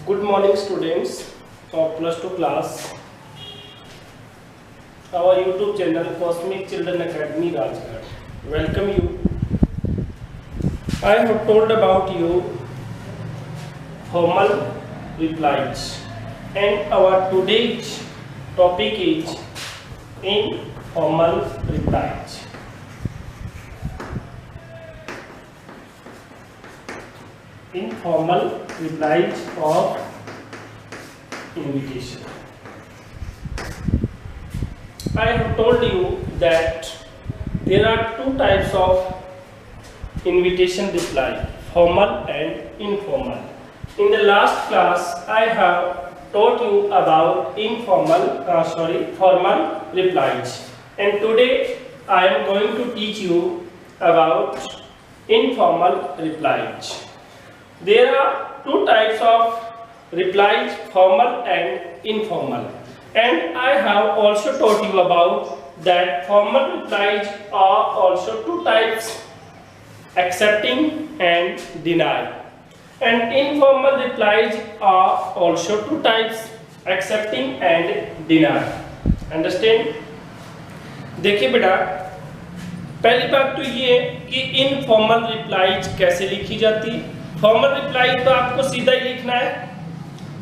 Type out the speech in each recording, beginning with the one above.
Good morning, students of plus 2 class. Our YouTube channel Cosmic Children Academy Rajgarh. Welcome you. I have told about you formal replies, and our today's topic is informal replies. Informal replies of invitation. I have told you that there are two types of invitation reply, formal and informal. In the last class, I have taught you about formal replies, and today I am going to teach you about informal replies. There are two types of replies, formal and informal, and I have also taught you about that formal replies are also two types, accepting and deny, and informal replies are also two types, accepting and deny. Understand? देखिए बेटा, पहली बात तो ये कि informal replies कैसे लिखी जाती है। फॉर्मल रिप्लाई तो आपको सीधा ही लिखना है,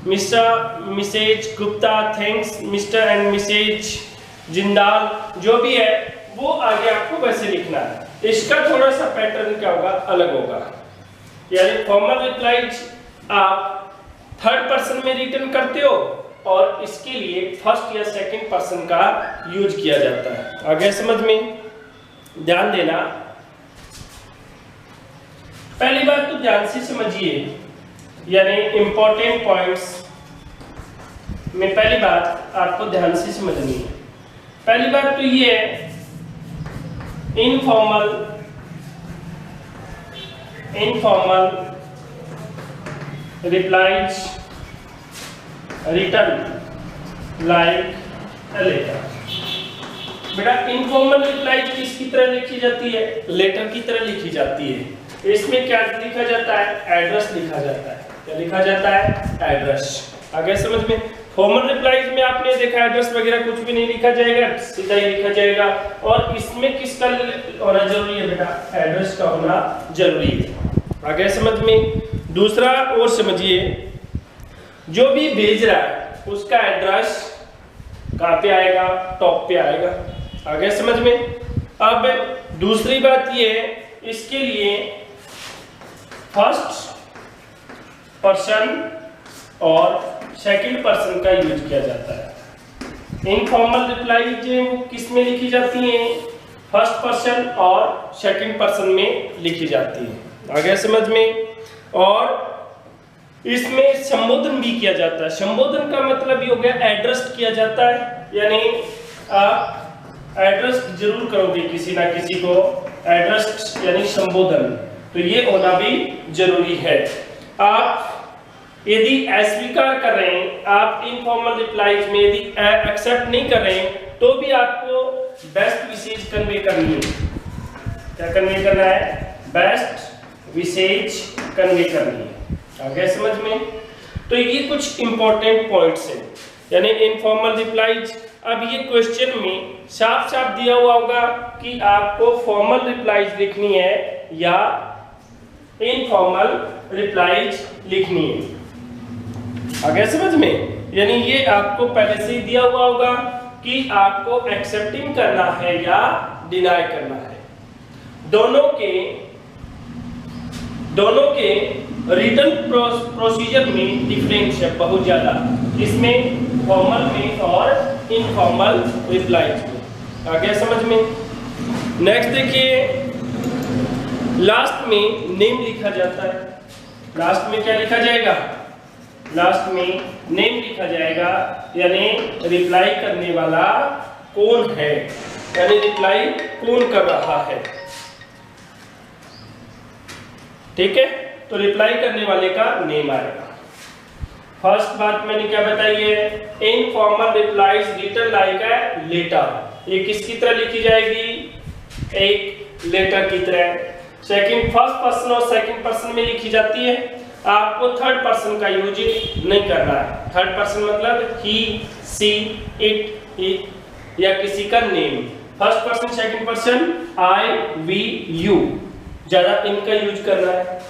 mister Mrs Gupta thanks, mister and Mrs Jindal, जो भी है वो आगे आपको वैसे लिखना है। इसका थोड़ा सा पैटर्न क्या होगा, अलग होगा। यानी फॉर्मल रिप्लाईज आप थर्ड पर्सन में रिटर्न करते हो और इसके लिए फर्स्ट या सेकंड पर्सन का यूज किया जाता है। आगे समझ में ध्यान देना। पहली बात तो ध्यान से समझिए, यानी इंपॉर्टेंट पॉइंट्स में पहली बात आपको ध्यान से समझनी है। पहली बात तो ये है, informal replies written like a letter. बेटा इनफॉर्मल रिप्लाईज किसकी तरह लिखी जाती है, लेटर की तरह लिखी जाती है। इसमें क्या लिखा जाता है, एड्रेस लिखा जाता है। क्या लिखा जाता है, एड्रेस। आगे समझ में। फॉर्मल रिप्लाईज में आपने देखा एड्रेस वगैरह कुछ भी नहीं लिखा जाएगा, सीधा ही लिखा जाएगा। और इसमें किसका होना जरूरी है बेटा, एड्रेस का होना जरूरी है। आगे समझ में। दूसरा और समझिए, जो भी भेज रहा है उसका एड्रेस कहाँ पे आएगा, टॉप पे आएगा। आगे समझ में। अब दूसरी बात ये है, इसके लिए फर्स्ट पर्सन और सेकंड पर्सन का यूज किया जाता है। इनफॉर्मल रिप्लाई किस में लिखी जाती हैं, फर्स्ट पर्सन और सेकंड पर्सन में लिखी जाती है। आगे समझ में। और इसमें संबोधन भी किया जाता है। संबोधन का मतलब ये हो गया, एड्रेस किया जाता है, यानी आप एड्रेस जरूर करोगे किसी ना किसी को, एड्रेस यानी संबोधन, तो ये होना भी जरूरी है। आप यदि अस्वीकार कर रहे हैं, आप इनफॉर्मल रिप्लाईज में यदि एक्सेप्ट नहीं कर रहे हैं, तो भी आपको बेस्ट विशेष कन्वे करनी है। क्या कन्वे करना है, बेस्ट विशेष कन्वे करनी है। आगे समझ में। तो ये कुछ इंपॉर्टेंट पॉइंट्स हैं, यानी इनफॉर्मल रिप्लाईज। अब ये क्वेश्चन में साफ साफ दिया हुआ होगा कि आपको फॉर्मल रिप्लाईज लिखनी है या इनफॉर्मल रिप्लाईज लिखनी है। आगे समझ में। यानी ये आपको पहले से ही दिया हुआ होगा कि आपको एक्सेप्टिंग करना है या डिनाई करना है। दोनों के रिटर्न प्रोसीजर में डिफरेंस है बहुत ज्यादा, इसमें फॉर्मल में और इनफॉर्मल रिप्लाईज में। आगे समझ में। नेक्स्ट देखिए, लास्ट में नेम लिखा जाता है। लास्ट में क्या लिखा जाएगा, लास्ट में नेम लिखा जाएगा, यानी रिप्लाई करने वाला कौन है, यानी रिप्लाई कौन कर रहा है। ठीक है, तो रिप्लाई करने वाले का नेम आएगा। फर्स्ट बात मैंने क्या बताई है, informal replies written like a letter. ये किसकी तरह लिखी जाएगी, एक लेटर की तरह। सेकंड फर्स्ट पर्सन और सेकंड पर्सन में लिखी जाती है। आपको थर्ड पर्सन का यूज नहीं करना है। थर्ड पर्सन मतलब ही, सी, इट या किसी का name. First person, second person, I, we, you, ज्यादा इनका यूज करना है।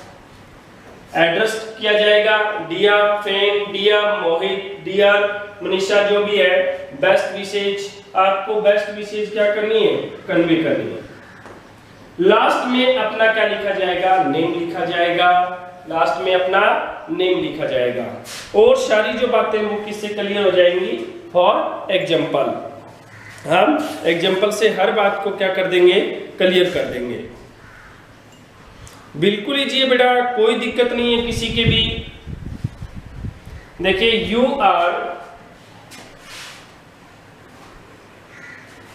एड्रेस किया जाएगा dear friend, dear Mohit, dear Manisha, जो भी है। बेस्ट विशेज, आपको बेस्ट विशेज क्या करनी है, कन्वे करनी है। लास्ट में अपना क्या लिखा जाएगा, नेम लिखा जाएगा। लास्ट में अपना नेम लिखा जाएगा। और सारी जो बातें वो किससे क्लियर हो जाएंगी, फॉर एग्जाम्पल। हम एग्जाम्पल से हर बात को क्या कर देंगे, क्लियर कर देंगे। बिल्कुल इजी है बेटा, कोई दिक्कत नहीं है किसी के भी। देखिए यू आर,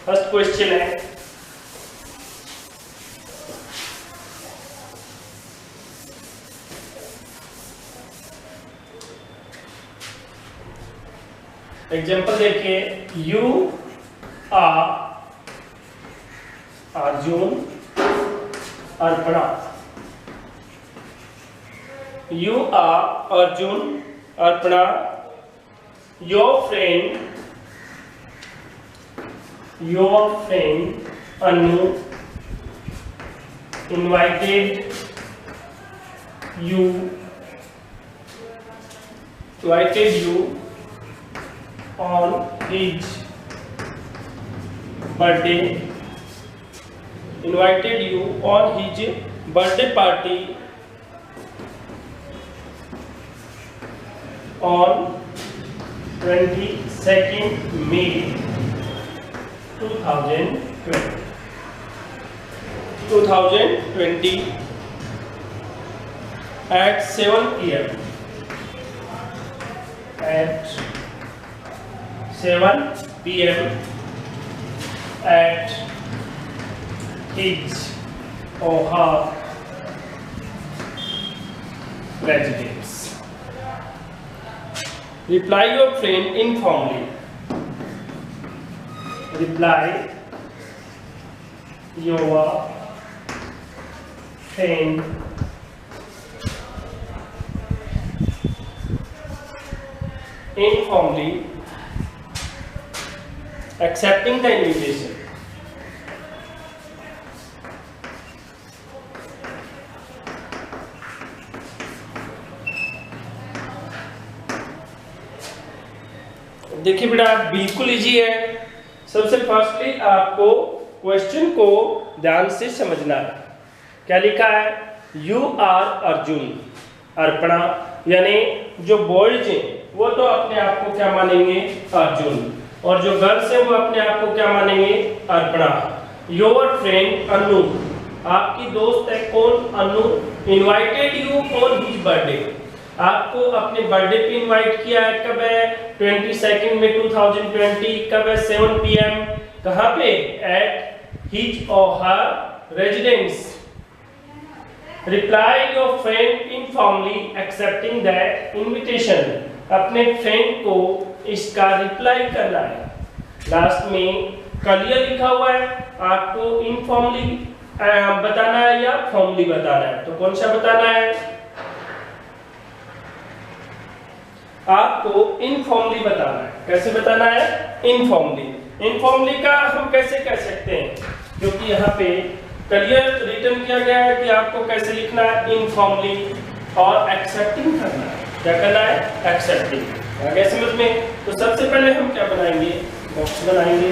फर्स्ट क्वेश्चन है, एग्जाम्पल देखिए, you are Arjun Arpana. You are Arjun Arpana, your friend Anu invited you on his birthday party on 22nd May 2020 at 7 p.m. at his or her residence. Reply your friend informally. Reply your friend informally, accepting the invitation. देखिए बेटा बिल्कुल easy है। सबसे firstly आपको question को ध्यान से समझना है। क्या लिखा है, यू आर अर्जुन अर्पणा, यानी जो बॉयज हैं वो तो अपने आप को क्या मानेंगे, अर्जुन, और जो गर्ल्स हैं वो अपने आप को क्या मानेंगे, अर्पणा। योर फ्रेंड अनु, आपकी दोस्त है कौन, Anu, invited you on his birthday, आपको अपने बर्थडे पे इनवाइट किया है। कब है, 22 में 2020। कब है, 7 PM। कहाँ पे, एट हिज और her residence. Reply your friend informally accepting that invitation, अपने फ्रेंड को इसका रिप्लाई करना है। लास्ट में क्लियर लिखा हुआ है, आपको इनफॉर्मली बताना है या फॉर्मली बताना है, तो कौन सा बताना है, आपको इनफॉर्मली बताना है। कैसे बताना है, इनफॉर्मली। इनफॉर्मली का हम कैसे कह सकते हैं, क्योंकि यहाँ पे क्लियर रिटर्न किया गया है कि आपको कैसे लिखना है, इनफॉर्मली, और एक्सेप्टिंग करना है। क्या करना है, एक्सेप्टिंग। आगे समझ में। तो सबसे पहले हम क्या बनाएंगे, बॉक्स बनाएंगे,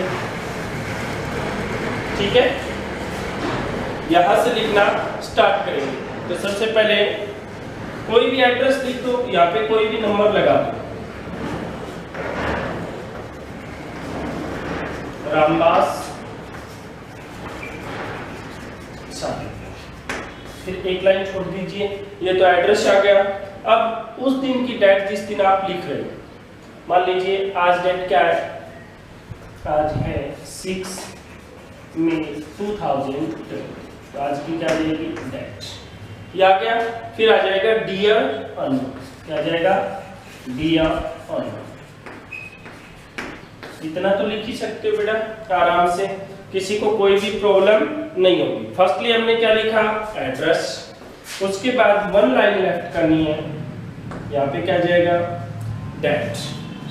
ठीक है। यहां से लिखना स्टार्ट करेंगे। तो सबसे पहले कोई भी एड्रेस लिख दो, यहाँ पे कोई भी नंबर लगा दो, रामदास, फिर एक लाइन छोड़ दीजिए। ये तो एड्रेस आ गया। अब उस दिन की डेट जिस दिन आप लिख रहे हो, मान लीजिए आज डेट क्या है, आज है 6 मई 2020, तो आज की क्या रहेगी, डेट, ये आ गया। फिर आ जाएगा डियर अनु, क्या आ जाएगा, डियर अनु। इतना तो लिख ही सकते हो बेटा आराम से, किसी को कोई भी प्रॉब्लम नहीं होगी। फर्स्टली हमने क्या लिखा, एड्रेस, उसके बाद 1 लाइन लेफ्ट करनी है, यहाँ पे क्या जाएगा, डेट।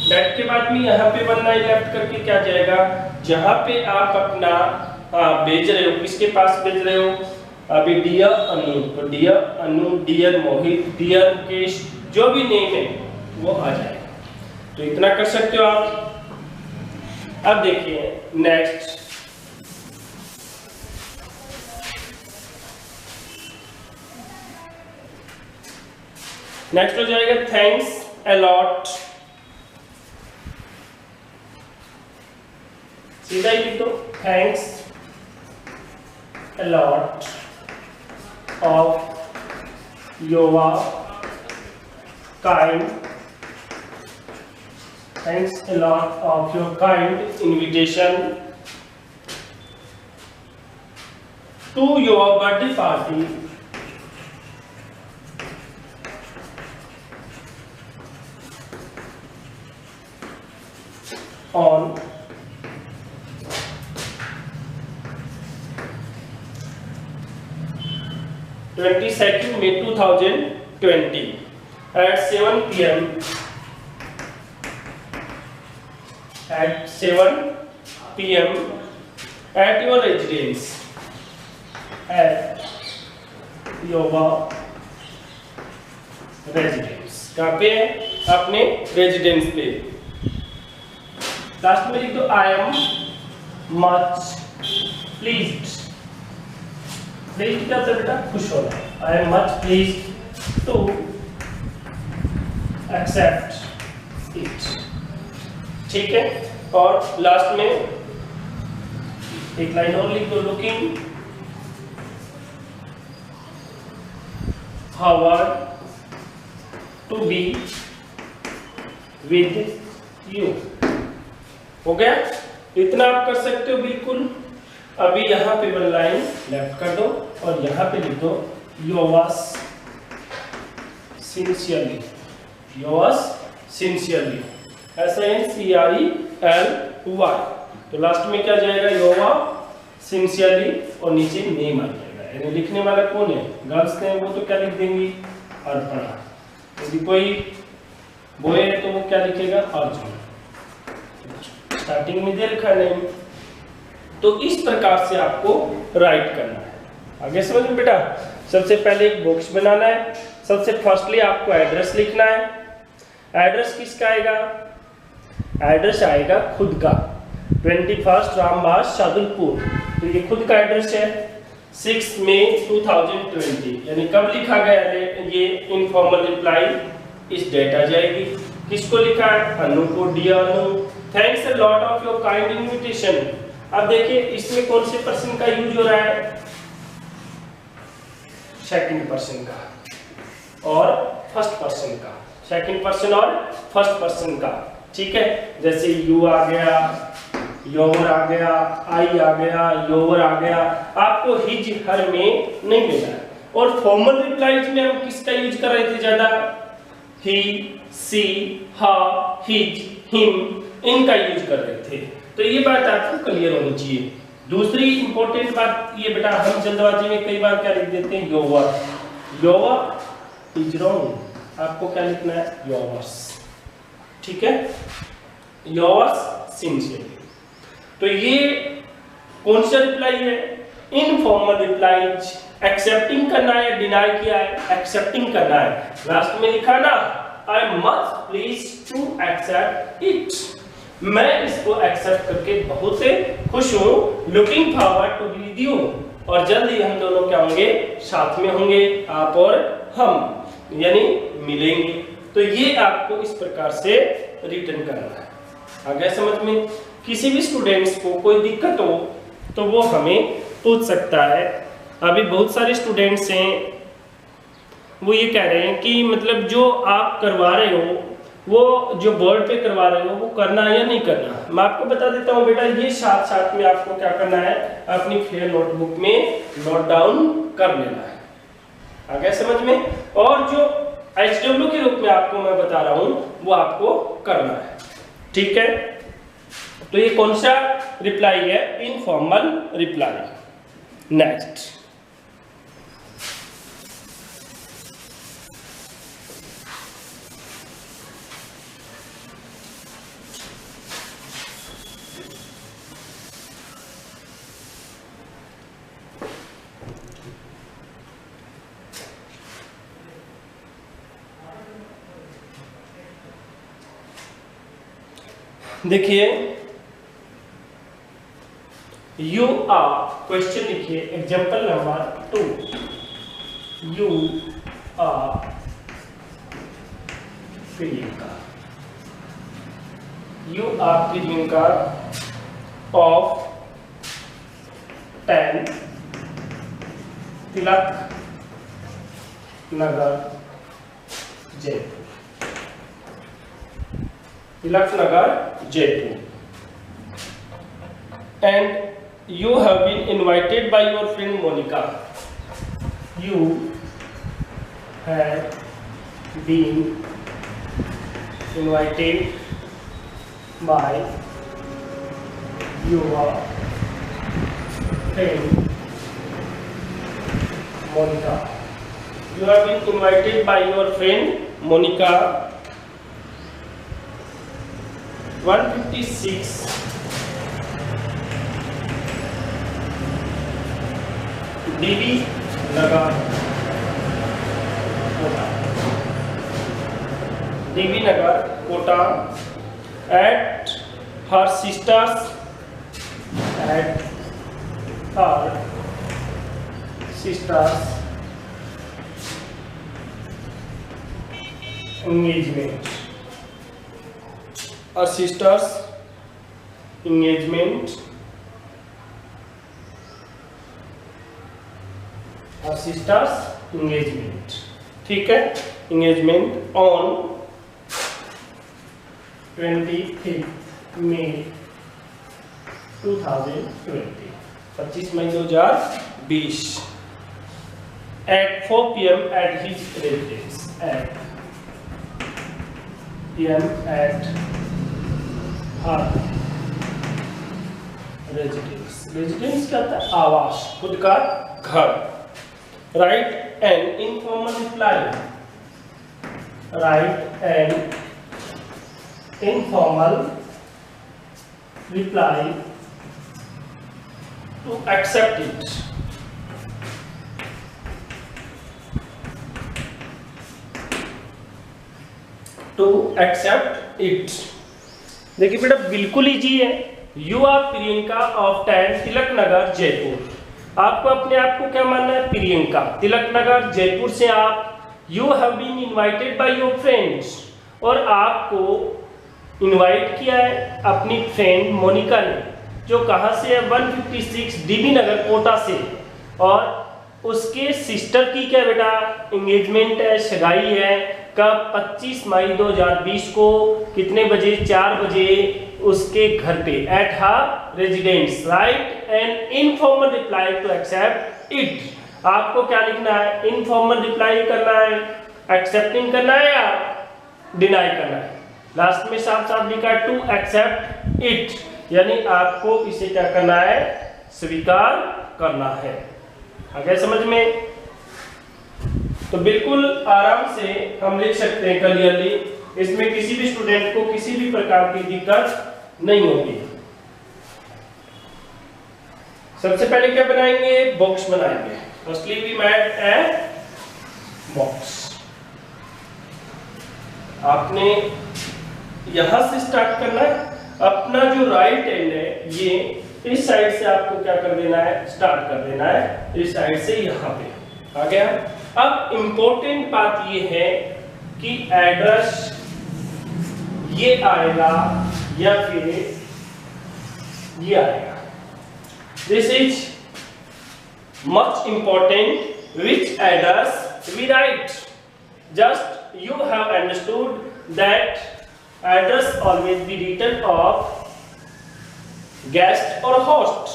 डेट के बाद में यहाँ पे 1 लाइन लेफ्ट करके क्या जाएगा, जहाँ पे आप अपना भेज रहे हो, किसके पास भेज रहे हो, अभी डियर अनु, तो डियर अनु, डियर मोहित, डियर मुकेश, जो भी नेम है वो आ जाएगा। तो इतना कर सकते हो आप। अब देखिए नेक्स्ट, नेक्स्ट हो जाएगा थैंक्स अ लॉट। सीधा ही लिख दो, thanks a lot of your kind, thanks a lot of your kind invitation to your birthday party on 22nd May 2020 at 7 p.m. at 7 p.m. at your residence, at your residence। कहाँ पे है, अपने residence पे। Last में लिख दो I am much pleased. Pleased क्या होता है बेटा, खुश होना। I am much pleased to accept it, ठीक है। और लास्ट में एक लाइन और लिख दो, looking forward to be with you. हो गया, इतना आप कर सकते हो बिल्कुल। अभी यहाँ पे 1 लाइन लेफ्ट कर दो और यहाँ पे लिख दो yours sincerely, yours sincerely, SINCRELY। तो लास्ट में क्या जाएगा, योर्स सिंसियरली और नीचे नेम आ जाएगा। यानी लिखने वाला कौन है, गर्ल्स ने, वो तो क्या लिख देंगी, अर्पणा। यदि कोई बॉय है तो वो क्या लिखेगा, अर्जुन। स्टार्टिंग में दे रखा नेम। तो इस प्रकार से आपको राइट करना है। आगे समझ में बेटा, सबसे पहले एक बॉक्स बनाना है। सबसे फर्स्टली आपको एड्रेस लिखना है। एड्रेस किसका आएगा, एड्रेस आएगा खुद का, 21 रामबास शादुलपुर। तो ये खुद का एड्रेस है। 6 मई 2020 यानी कब लिखा गया है, ये इनफॉर्मल रिप्लाई इस डेट आ जाएगी। किसको लिखा है, अनु को, dear Anu, thanks a lot of your kind invitation. अब देखिए इसमें कौन से पर्सन का यूज हो रहा है, सेकंड पर्सन का और फर्स्ट पर्सन का, सेकंड पर्सन और फर्स्ट पर्सन का, ठीक है। जैसे यू आ गया, योर आ गया, आई आ गया, योर आ गया। आपको हिज हर में नहीं लेना है। और फॉर्मल रिप्लाईज में हम किसका यूज कर रहे थे ज्यादा, ही, सी, हर, हिज, हिम, इनका यूज कर रहे थे। तो ये बात आपको क्लियर होनी चाहिए। दूसरी इंपॉर्टेंट बात ये बेटा, हम जल्दबाजी में कई बार क्या लिख देते हैं, योवर। योवर इज रॉन्ग, आपको क्या लिखना है, योवर्स, ठीक है, योवर्स सिंसियरली। तो ये कौन सा रिप्लाई है, इनफॉर्मल रिप्लाईज। एक्सेप्टिंग करना है, डिनाई किया है, एक्सेप्टिंग करना है। लास्ट में लिखा ना, I am much please to accept it, मैं इसको एक्सेप्ट करके बहुत खुश हूँ। Looking forward to be with you, और जल्द ही हम दोनों क्या होंगे, साथ में होंगे, आप और हम, यानी मिलेंगे। तो ये आपको इस प्रकार से रिटर्न करना है। आ गया समझ में। किसी भी स्टूडेंट्स को कोई दिक्कत हो तो वो हमें पूछ सकता है। अभी बहुत सारे स्टूडेंट्स हैं वो ये कह रहे हैं कि मतलब जो आप करवा रहे हो, वो जो बोर्ड पे करवा रहे हो, वो करना है या नहीं करना। मैं आपको बता देता हूँ बेटा, ये साथ साथ में आपको क्या करना है, अपनी फेयर नोटबुक में नोट डाउन कर लेना है। आ गया समझ में। और जो HW के रूप में आपको मैं बता रहा हूँ वो आपको करना है, ठीक है। तो ये कौन सा रिप्लाई है, इनफॉर्मल रिप्लाई। नेक्स्ट, देखिए यू आर, क्वेश्चन लिखिए example number 2, you are Priyanka, you are Priyanka of 10 Tilak Nagar Jaipur, Tilak Nagar Jaipur, and you have been invited by your friend Monica, you have been invited by your friend Monica, you have been invited by your friend Monica 156 DB Nagar Kota, DB Nagar Kota at her sister's engagement, her sister's engagement, her sister's engagement, ठीक है, engagement on 25 May 2020, 25 May 2020 at 4 PM at his residence, at PM at her residence, residence क्या होता है, आवास, खुद का घर, write an informal reply, write an informal reply to accept it, to accept it। देखिए बेटा बिल्कुल इजी है, you are Priyanka of 10 Tilak Nagar Jaipur, आपको अपने आप को क्या मानना है, प्रियंका, तिलक नगर जयपुर से आप, you have been invited by your friends, और आपको इनवाइट किया है अपनी फ्रेंड मोनिका ने, जो कहाँ से है, 156 DB नगर कोटा से, और उसके सिस्टर की क्या बेटा एंगेजमेंट है, सगाई है, कब, 25 मई 2020 को, कितने बजे, 4 बजे उसके घर पे, at her residence, write an informal reply to accept it. आपको क्या लिखना है, इनफॉर्मल रिप्लाई करना है, एक्सेप्टिंग करना है या डिनाई करना है, लास्ट में साफ साफ लिखा है टू एक्सेप्ट इट, यानी आपको इसे क्या करना है, स्वीकार करना है। आ गया समझ में? तो बिल्कुल आराम से हम लिख सकते हैं क्लियरली, इसमें किसी भी स्टूडेंट को किसी भी प्रकार की दिक्कत नहीं होगी। सबसे पहले क्या बनाएंगे, बॉक्स बनाएंगे। Firstly we made a box. आपने यहां से स्टार्ट करना है, अपना जो राइट एंड है ये इस साइड से आपको क्या कर देना है, स्टार्ट कर देना है, इस साइड से यहाँ पे आ गया। अब इंपॉर्टेंट बात ये है कि एड्रेस ये आएगा या फिर ये आएगा। This is much important which address we write. Just you have understood that address always be written of guest or host.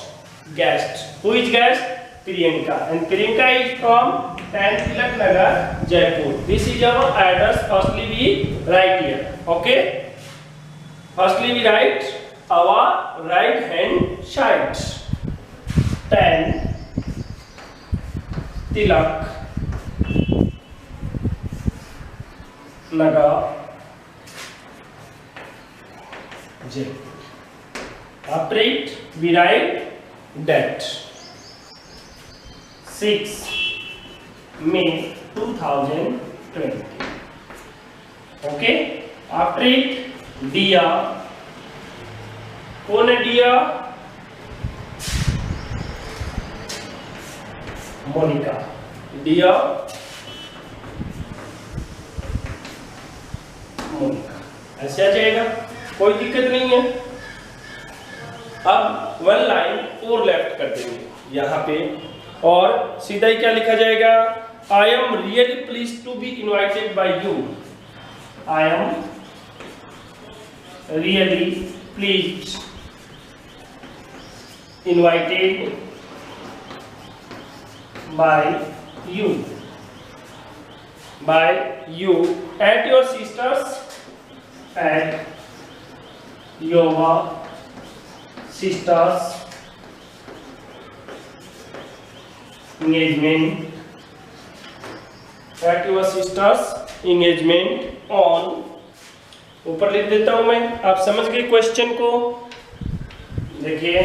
Guest, who is guest? Priyanka, and Priyanka is from 10 Tilak Nagar, Jaipur. This is our address. Firstly we write here, okay? Firstly we write our right hand side, 10 Tilak Nagar, After it, we write that 6 May 2020. Okay. After it, dear कौन है dear? Monika. Dear Monika, ऐसे आ जाएगा, कोई दिक्कत नहीं है। अब one line और लेफ्ट कर देंगे यहाँ पे, और सीधा ही क्या लिखा जाएगा? I am really please to be invited by you. I am really please invited by you at your sister's engagement on, ऊपर लिख देता हूं मैं, आप समझ गए क्वेश्चन को? देखिए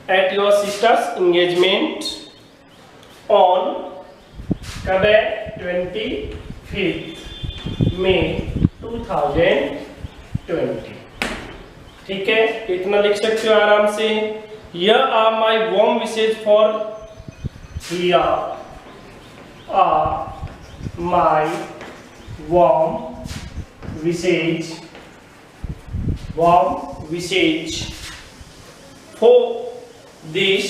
at your sister's engagement on, कब है? 25 मई 2020। ठीक है, इतना लिख सकते हो आराम से। Here are my warm wishes for, here are my warm wishes for this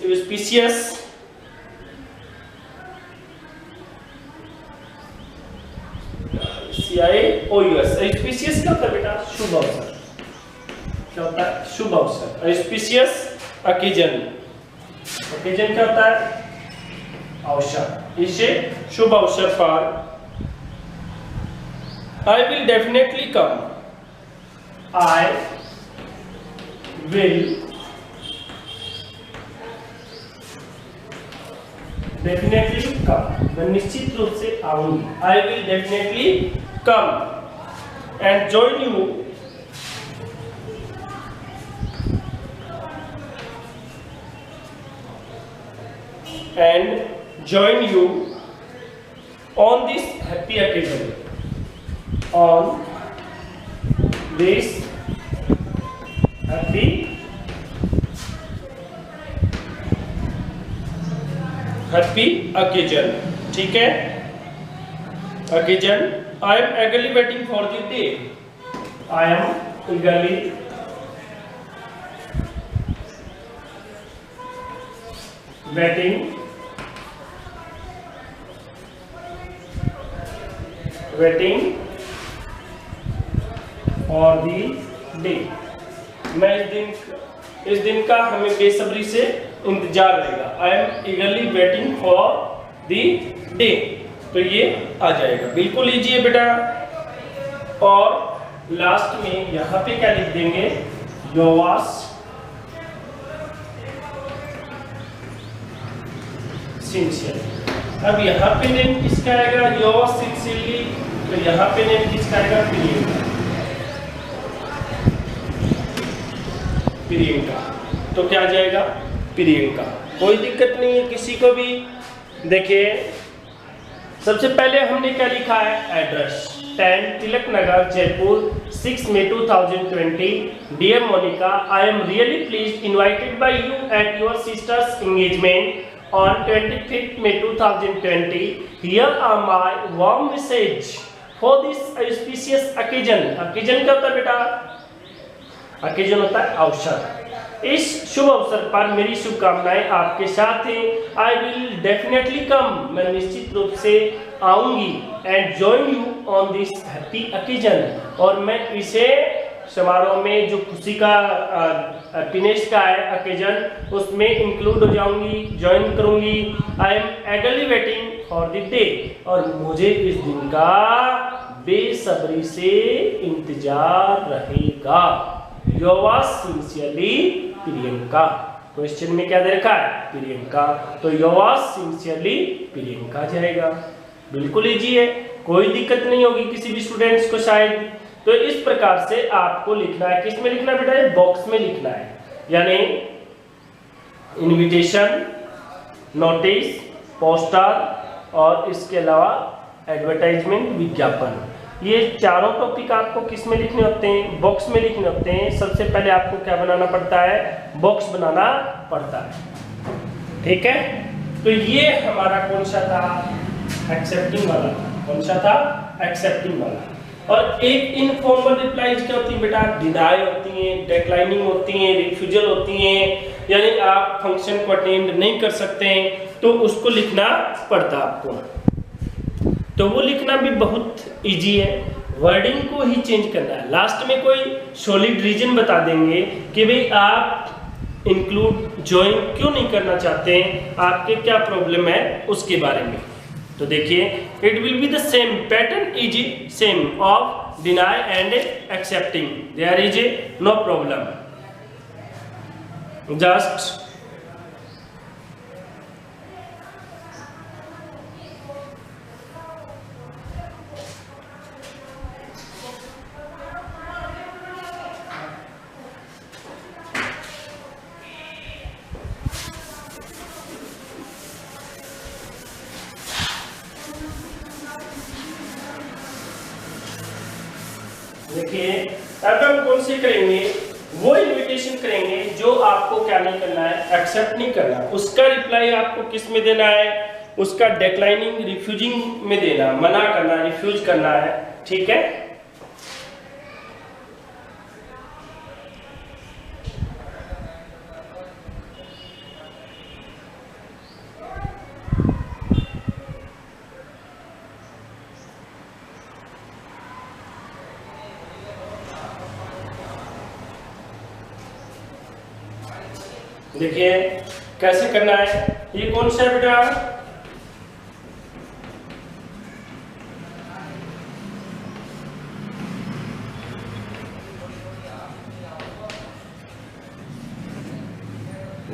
auspicious auspicious क्या होता है बेटा? शुभ अवसर। क्या होता है? शुभ अवसर। auspicious occasion क्या होता है? अवसर। इसे शुभ अवसर पर I will definitely come, मैं निश्चित रूप से आऊंगी। I will definitely come and join you on this happy occasion, happy occasion। ठीक है, occasion। I am eagerly waiting for the day, I am eagerly waiting for the day, मैं इस दिन का हमें बेसब्री से इंतजार रहेगा। I am eagerly waiting for the day, तो ये आ जाएगा, बिल्कुल इजी है बेटा। और लास्ट में यहाँ पे क्या लिख देंगे? Yours sincerely. अब यहाँ पे नेम किसका आएगा? Yours sincerely. तो यहाँ पे नेम किसका आएगा? प्रियंका। तो क्या आ जाएगा? प्रियंका। कोई दिक्कत नहीं है किसी को भी। देखिए सबसे पहले हमने क्या लिखा है? Address 10 Tilak Nagar Jaipur 6 May 2020। Dear Monica, I am really pleased invited by you at your sister's engagement on 25th May 2020। Here are my warm wishes for this auspicious occasion। occasion क्या होता है बेटा? occasion होता है अवसर। इस शुभ अवसर पर मेरी शुभकामनाएं आपके साथ हैं। I will definitely come, मैं निश्चित रूप से आऊंगी। and join you on this happy occasion, और मैं इसे समारोह में जो खुशी का हैप्पीनेस का है occasion, उसमें इंक्लूड हो जाऊंगी, ज्वाइन करूंगी। I am eagerly waiting for the day, और मुझे इस दिन का बेसब्री से इंतजार रहेगा। Yours sincerely Priyanka. क्वेश्चन में क्या दे रखा है? प्रियंका। तो योर्स सिंसियरली प्रियंका जाएगा, बिल्कुल इजी है, कोई दिक्कत नहीं होगी किसी भी स्टूडेंट्स को शायद। तो इस प्रकार से आपको लिखना है, किस में लिखना है बेटा, बॉक्स में लिखना है, यानी इनविटेशन, नोटिस, पोस्टर और इसके अलावा एडवर्टाइजमेंट, विज्ञापन, ये चारों टॉपिक आपको किस में लिखने होते हैं, बॉक्स में लिखने होते हैं। सबसे पहले आपको क्या बनाना पड़ता है, बॉक्स बनाना पड़ता है, ठीक है। तो ये हमारा कौन सा था, एक्सेप्टिंग वाला, कौन सा था, एक्सेप्टिंग वाला। और एक इनफॉर्मल रिप्लाईज क्या होती है बेटा, डिनाई होती हैं, डिक्लाइनिंग होती हैं, रिफ्यूजल होती हैं, यानी आप फंक्शन को अटेंड नहीं कर सकते हैं तो उसको लिखना पड़ता आपको। तो वो लिखना भी बहुत इजी है, वर्डिंग को ही चेंज करना है। लास्ट में कोई सॉलिड रीजन बता देंगे कि भाई आप इंक्लूड ज्वाइन क्यों नहीं करना चाहते हैं, आपके क्या प्रॉब्लम है उसके बारे में। तो देखिए, it will be the same pattern, is same of deny and accepting, there is no problem, just देखिए, अब हम कौन से करेंगे, वो इनविटेशन करेंगे जो आपको क्या नहीं करना है, एक्सेप्ट नहीं करना। उसका रिप्लाई आपको किस में देना है, उसका डिक्लाइनिंग, रिफ्यूजिंग में देना, मना करना, रिफ्यूज करना है, ठीक है। देखिए कैसे करना है, ये कौन सा है बेटा,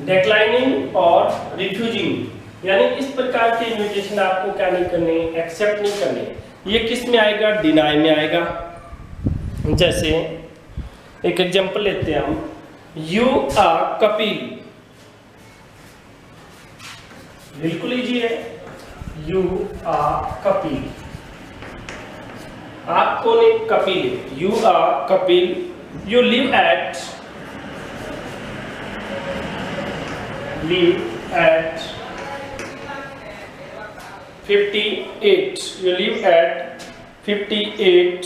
डिक्लाइनिंग और रिफ्यूजिंग, यानी इस प्रकार के इन्विटेशन आपको क्या नहीं करने, एक्सेप्ट नहीं करने। ये किस में आएगा, डिनाई में आएगा। जैसे एक एग्जांपल लेते हैं हम, यू आर कपिल, बिल्कुल इजी है, यू आर कपिल, आप कौन है, Kapil, you are Kapil, you live at 58, you live at 58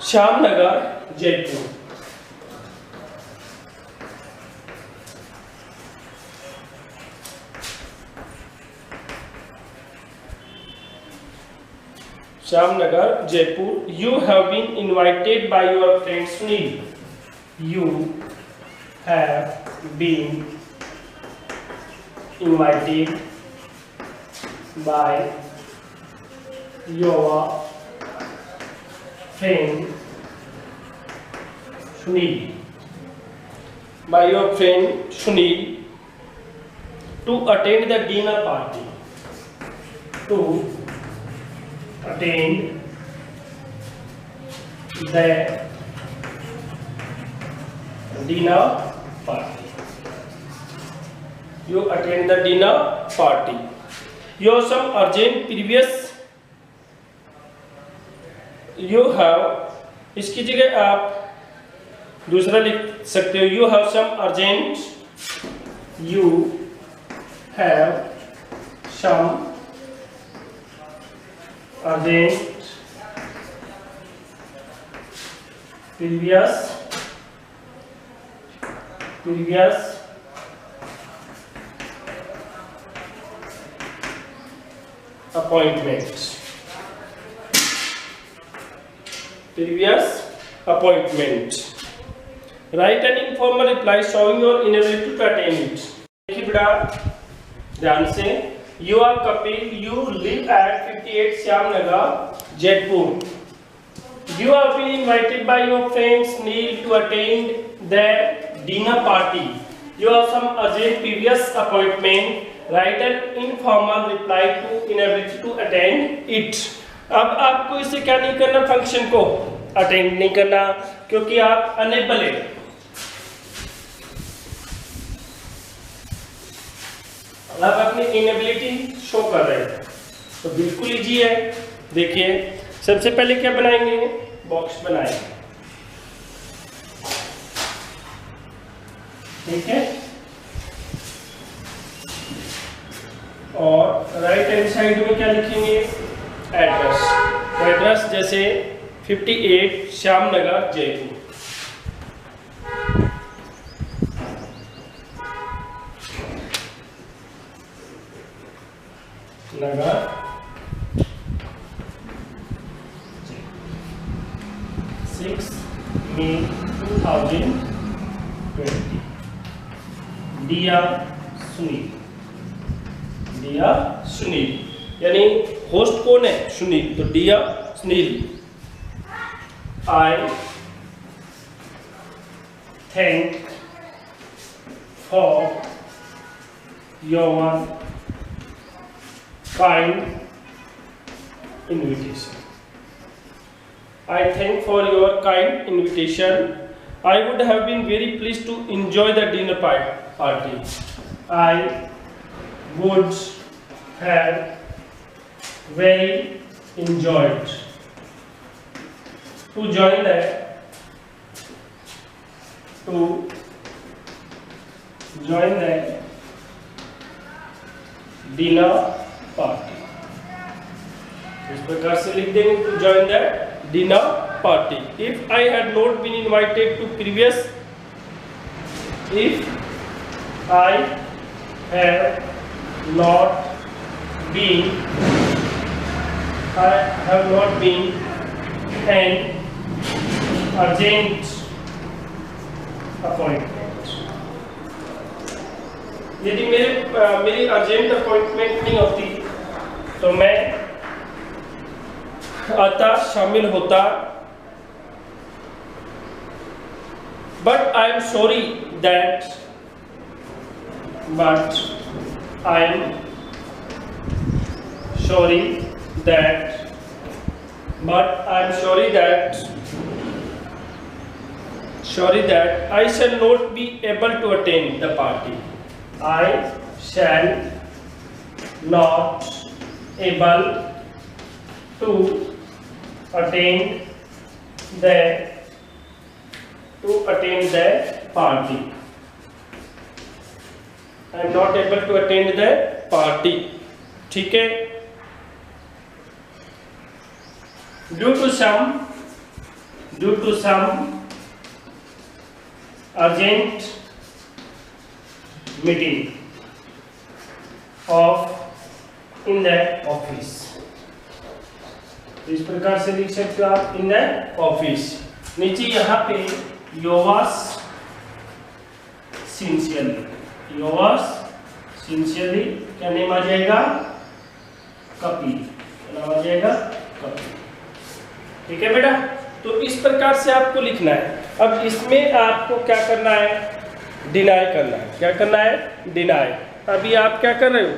Shyamnagar, Jaipur. Shyamnagar, Jaipur. You have been invited by your friend Sunil. You have been invited by your friend Sunil. By your friend Sunil to attend the dinner party. To attend the dinner party. You attend the dinner party. You have some urgent previous. You have, इसकी जगह आप दूसरा लिख सकते हो, you have some urgent. You have some urgent previous appointment. Write an informal reply showing your inability to attend it. देखिए बेटा ध्यान से, you are Kapil, you live at 58 Shyamnagar, Jaipur. You have been invited by your friends Neil to attend the dinner party. You have some urgent previous appointment write an informal reply to inability to attend it. अब आपको इसे क्या नहीं करना, function को attend नहीं करना, क्योंकि आप अनेबल है। आप अपनी इनएबिलिटी शो कर रहे हैं, तो बिल्कुल इजी है। देखिए सबसे पहले क्या बनाएंगे, बॉक्स बनाएंगे, ठीक है। और राइट हैंड साइड में क्या लिखेंगे, एड्रेस। एड्रेस जैसे 58 Shyamnagar Jaipur. Nagar 6 May 2020। Dear Sunil, dear Sunil, यानी होस्ट कौन है, सुनील, तो dear Sunil, I thank for your kind invitation. I thank for your kind invitation. I would have been very pleased to enjoy the dinner party. I would have very enjoyed to join the dinner party. इस प्रकार से लिख देंगे, to join the dinner party. If I had not been invited to previous, if I have not been an urgent appointment, यदि मेरी urgent appointment नहीं होती तो मैं आता, शामिल होता। But I am sorry that I shall not be able to attend the party. I shall not able to attend the party. I am not able to attend the party. ठीक है। Due to some urgent meeting in the office, इस प्रकार से लिख सकते हो आप, in the office. नीचे यहाँ पे योर्स सिंसियरली क्या नेम आ जाएगा, कपिल, क्या नाम आ जाएगा, कपिल। ठीक है बेटा, तो इस प्रकार से आपको लिखना है। अब इसमें आपको क्या करना है, डिनाई करना है। क्या करना है, डिनाई। अभी आप क्या कर रहे हो,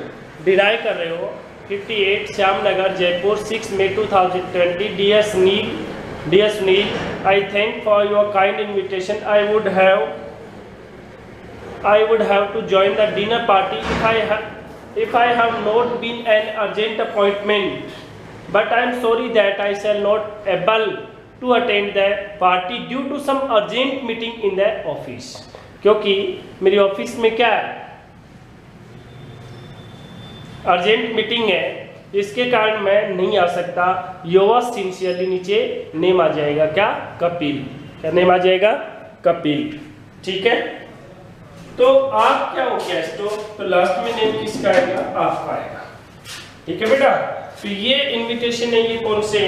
डिनाई कर रहे हो। 58 Shyamnagar Jaipur 6 May 2020। Dear Sunil, I thank for your kind invitation. I would have to join the dinner party if I have not been an urgent appointment, but I am sorry that I shall not able to attend the party due to some urgent meeting in the office। क्योंकि मेरी office में क्या है, urgent meeting है, इसके कारण मैं नहीं आ सकता। योर्स सिंसियरली नीचे नेम आ जाएगा, क्या, कपिल। क्या नेम आ जाएगा, कपिल। ठीक है, तो आप क्या हो गया, तो लास्ट में नेम किसका आएगा, आपका आएगा। ठीक है बेटा, तो ये इनविटेशन है, ये कौन से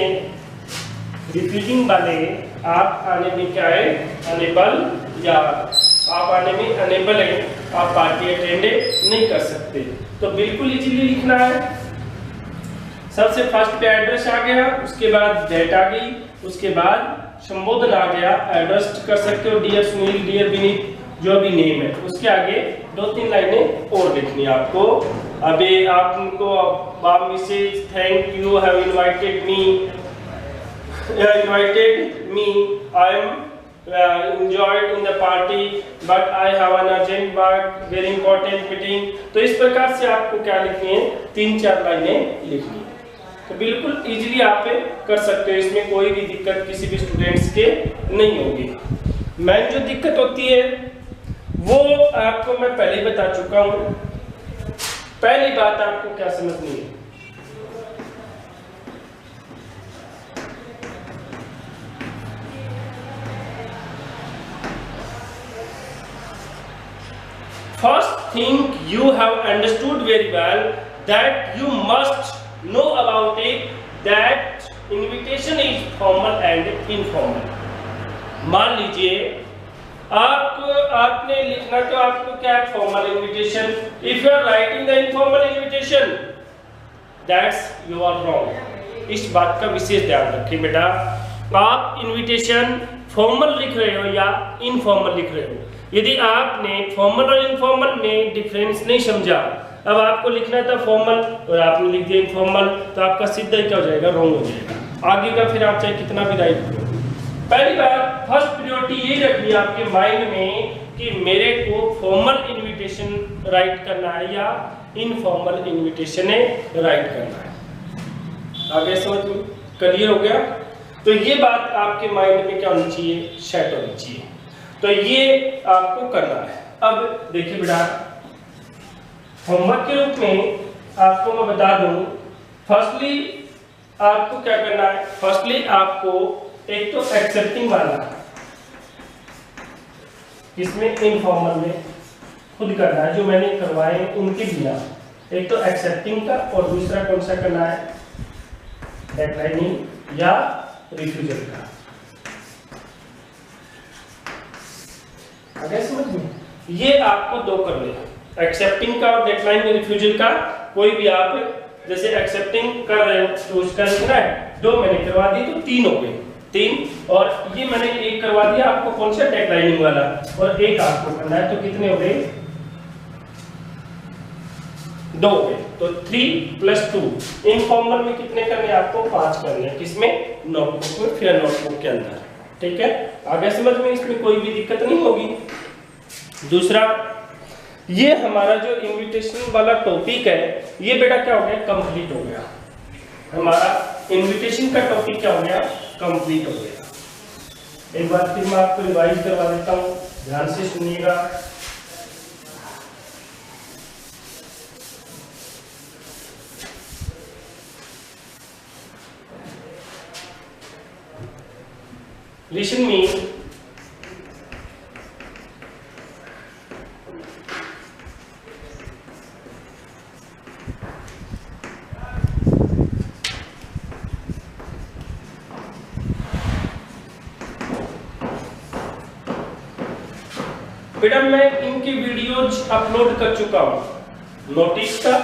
रिफ्यूजिंग वाले। आप आने में क्या है, अनेबल, या आप आने में अनेबल है, आप पार्टी अटेंड नहीं कर सकते। तो बिल्कुल इजीली लिखना है। सबसे फर्स्ट पे एड्रेस आ गया, उसके बाद डेट आ गई, उसके बाद संबोधन आ गया। एड्रेस कर सकते हो डियर सुनील, डियर विनीत, जो भी नेम है, उसके आगे 2-3 लाइनें और लिखनी है आपको। अभी आपको Mrs thank you have invited me I am enjoyed in the party but I have an urgent work very important meeting। तो इस प्रकार से आपको क्या लिखनी है, 3-4 लाइनें लिखनी है। तो बिल्कुल इजीली आप कर सकते हो, इसमें कोई भी दिक्कत किसी भी स्टूडेंट्स के नहीं होगी। मैं जो दिक्कत होती है वो आपको मैं पहले ही बता चुका हूँ। पहली बात आपको क्या समझनी है, first thing you have understood very well that you must know about it that invitation is formal and informal। मान लीजिए आपने लिखना तो आपको क्या है, formal invitation. If you are writing the informal invitation that's you are wrong. इस बात का विशेष ध्यान रखिए बेटा, आप इनविटेशन फॉर्मल लिख रहे हो या इनफॉर्मल लिख रहे हो। यदि आपने फॉर्मल और इनफॉर्मल में डिफरेंस नहीं समझा, अब आपको लिखना था फॉर्मल और आपने लिख दिया इनफॉर्मल, तो आपका सीधा ही क्या हो जाएगा, रॉन्ग हो जाएगा। आगे का फिर आप चाहे कितना भी राइट करो। पहली बात फर्स्ट प्रायोरिटी यही रखनी है आपके माइंड में कि मेरे को फॉर्मल इनविटेशन राइट करना है या इनफॉर्मल इनविटेशन राइट करना है। आगे समझ में क्लियर हो गया। तो ये बात आपके माइंड में क्या होनी चाहिए, सेट होनी चाहिए। तो ये आपको करना है। अब देखिए बेटा, होमवर्क के रूप में आपको मैं बता दूं, फर्स्टली आपको क्या करना है, फर्स्टली आपको एक तो एक्सेप्टिंग वाला इसमें इनफॉर्मल में खुद करना है, जो मैंने करवाए उनके बिना। एक तो एक्सेप्टिंग का और दूसरा कौन सा करना है, डिक्लाइनिंग या रिफ्यूजल का। आगे समझ में, ये आपको दो कर लेना, एक्सेप्टिंग का और डिक्लाइनिंग रिफ्यूजल का। कोई भी आप जैसे एक्सेप्टिंग कर रहे हो तो उसका लिखना है, 2 मैंने करवा दी तो 3 हो गए, 3। और ये मैंने 1 करवा दिया आपको, कौन सा, डिक्लाइनिंग वाला, और 1 आपको करना है, तो कितने हो गए, 2 हो गए। तो 3 + 2। इनफॉर्मल में कितने करने आपको, 5 करने हैं। किसमें, नोटबुक में, फिर नोटबुक के अंदर। ठीक है, आगे समझ में, इसमें कोई भी दिक्कत नहीं होगी। दूसरा, ये हमारा जो इनविटेशन वाला टॉपिक है ये बेटा क्या हो गया, कंप्लीट हो गया। हमारा इनविटेशन का टॉपिक क्या हो गया, कंप्लीट हो गया। एक बार फिर मैं आपको रिवाइज करवा देता हूँ, ध्यान से सुनिएगा। Listen me। बेटा मैं इनकी वीडियोज अपलोड कर चुका हूँ, नोटिस का,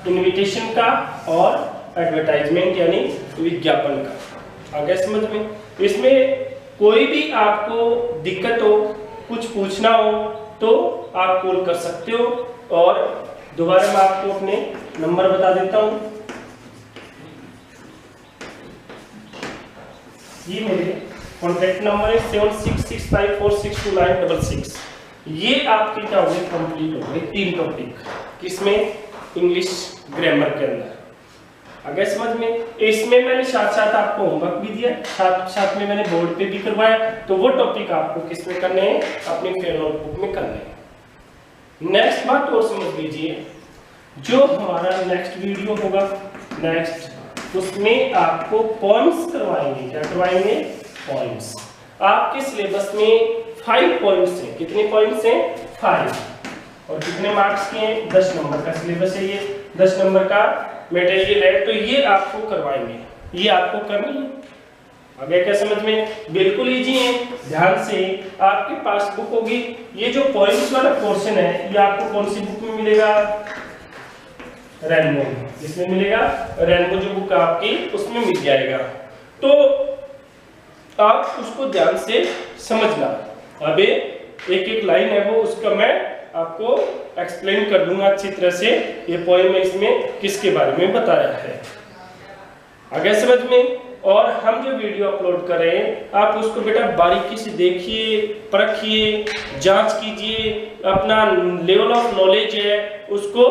इनविटेशन का और एडवर्टाइजमेंट यानी विज्ञापन का। आगे समझ में, इसमें कोई भी आपको दिक्कत हो, कुछ पूछना हो तो आप कॉल कर सकते हो। और दोबारा मैं आपको अपने नंबर बता देता हूँ, ये मेरे कॉन्टैक्ट नंबर है 7665462966। ये आपके क्या हो गए, कंप्लीट हो गए 3 टॉपिक, किसमें, इंग्लिश ग्रामर के अंदर। आगे समझ में, इसमें मैंने साथ साथ आपको होमवर्क भी दिया, साथ साथ में मैंने बोर्ड पे भी करवाया। तो वो टॉपिक आपको किसमें करने हैं, अपनी फेयर नोटबुक में करने हैं। नेक्स्ट बात और समझ लीजिए, जो हमारा नेक्स्ट वीडियो होगा नेक्स्ट, उसमें आपको पॉइंट्स करवाएंगे। क्या करवाएंगे, पॉइंट्स। आपके सिलेबस में 5 पॉइंट्स हैं। कितने पॉइंट्स हैं, 5। और कितने मार्क्स के हैं, 10 नंबर का सिलेबस है, ये 10 नंबर का मटेरियल है। तो ये आपको करवाएंगे, ये आपको करनी है। आगे क्या समझ में, बिल्कुल इजी है। ध्यान से, आपके पास बुक होगी, ये जो पॉइंट्स वाला पोर्शन है ये आपको कौन सी बुक में मिलेगा, रेनबो। इसमें मिलेगा, रेनबो जो बुक आपकी उसमें मिल जाएगा। तो आप उसको ध्यान से समझना। अबे एक लाइन है वो, उसका मैं आपको एक्सप्लेन कर दूंगा अच्छी तरह से ये पोएम में इसमें किसके बारे में बताया है। आगे समझ में। और हम जो वीडियो अपलोड कर रहे हैं आप उसको बेटा बारीकी से देखिए, परखिए, जांच कीजिए, अपना लेवल ऑफ नॉलेज है उसको